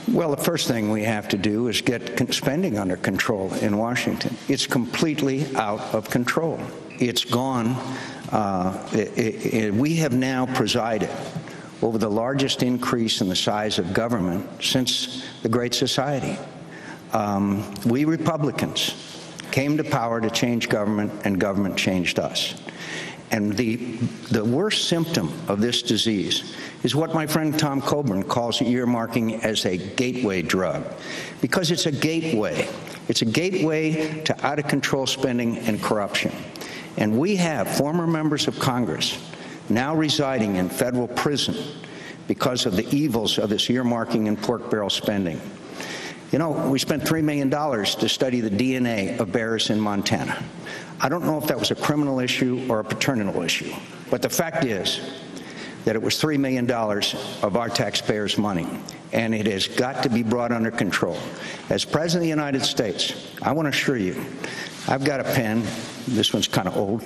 Well, the first thing we have to do is get spending under control in Washington. It's completely out of control. It's gone. We have now presided over the largest increase in the size of government since the Great Society. We Republicans came to power to change government, and government changed us. And the worst symptom of this disease is what my friend Tom Coburn calls earmarking as a gateway drug, because it's a gateway. It's a gateway to out-of-control spending and corruption. And we have former members of Congress now residing in federal prison because of the evils of this earmarking and pork barrel spending. You know, we spent $3 million to study the DNA of bears in Montana. I don't know if that was a criminal issue or a paternal issue, but the fact is that it was $3 million of our taxpayers' money, and it has got to be brought under control. As President of the United States, I want to assure you, I've got a pen. This one's kind of old.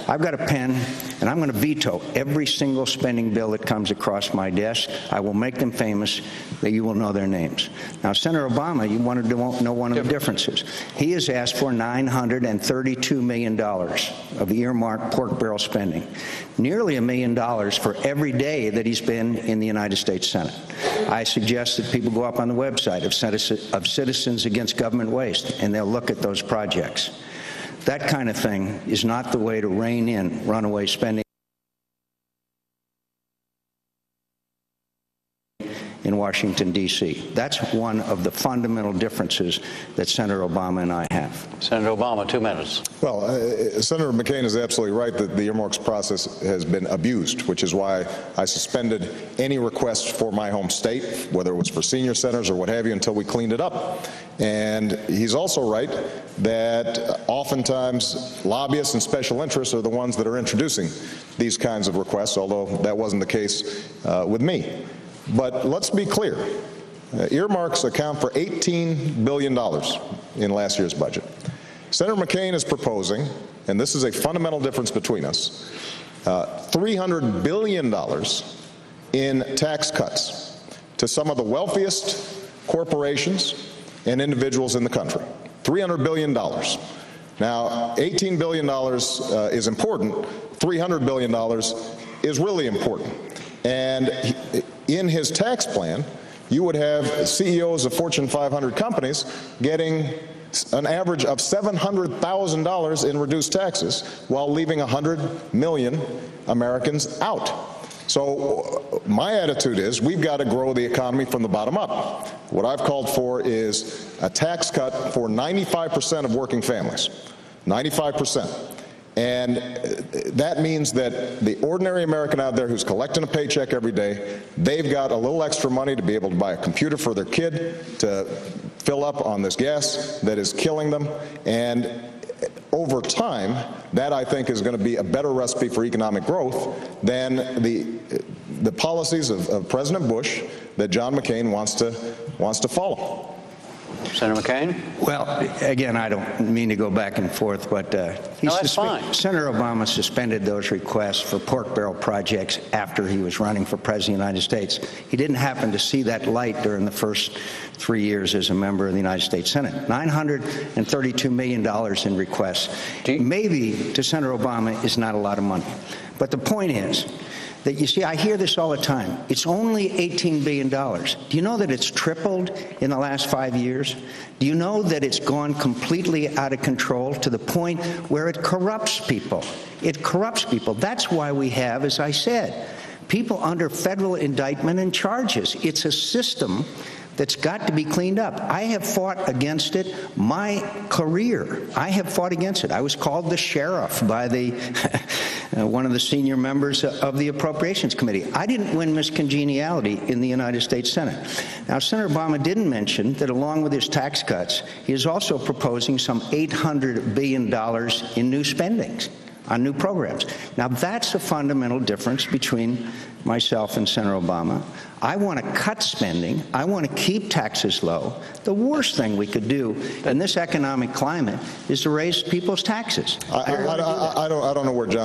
I've got a pen, and I'm going to veto every single spending bill that comes across my desk. I will make them famous, that you will know their names. Now, Senator Obama, you wanted to know one of the differences. He has asked for $932 million of earmarked pork barrel spending, nearly $1 million for every day that he's been in the United States Senate. I suggest that people go up on the website of Citizens Against Government Waste, and they'll look at those projects. That kind of thing is not the way to rein in runaway spending in Washington, D.C. That's one of the fundamental differences that Senator Obama and I have. Senator Obama, 2 minutes. Well, Senator McCain is absolutely right that the earmarks process has been abused, which is why I suspended any requests for my home state, whether it was for senior centers or what have you, until we cleaned it up. And he's also right that oftentimes lobbyists and special interests are the ones that are introducing these kinds of requests, although that wasn't the case with me. But let's be clear. Earmarks account for $18 billion in last year's budget. Senator McCain is proposing, and this is a fundamental difference between us, $300 billion in tax cuts to some of the wealthiest corporations and individuals in the country. $300 billion. Now, $18 billion is important. $300 billion is really important. And in his tax plan, you would have CEOs of Fortune 500 companies getting an average of $700,000 in reduced taxes while leaving 100 million Americans out. So my attitude is we've got to grow the economy from the bottom up. What I've called for is a tax cut for 95% of working families, 95%. And that means that the ordinary American out there who's collecting a paycheck every day, they've got a little extra money to be able to buy a computer for their kid, to fill up on this gas that is killing them. And over time, that I think is going to be a better recipe for economic growth than the policies of President Bush that John McCain wants to follow. Senator McCain? Well, again, I don't mean to go back and forth, but that's fine. Senator Obama suspended those requests for pork barrel projects after he was running for President of the United States. He didn't happen to see that light during the first 3 years as a member of the United States Senate. $932 million in requests. Maybe to Senator Obama is not a lot of money. But the point is that, you see, I hear this all the time. It's only $18 billion. Do you know that it's tripled in the last 5 years? Do you know that it's gone completely out of control to the point where it corrupts people? It corrupts people. That's why we have, as I said, people under federal indictment and charges. It's a system that's got to be cleaned up. I have fought against it my career. I have fought against it. I was called the sheriff by the one of the senior members of the Appropriations Committee. I didn't win Miss Congeniality in the United States Senate. Now, Senator Obama didn't mention that along with his tax cuts, he is also proposing some $800 billion in new spendings on new programs. Now, that's a fundamental difference between myself and Senator Obama. I want to cut spending. I want to keep taxes low. The worst thing we could do in this economic climate is to raise people's taxes. I don't know where John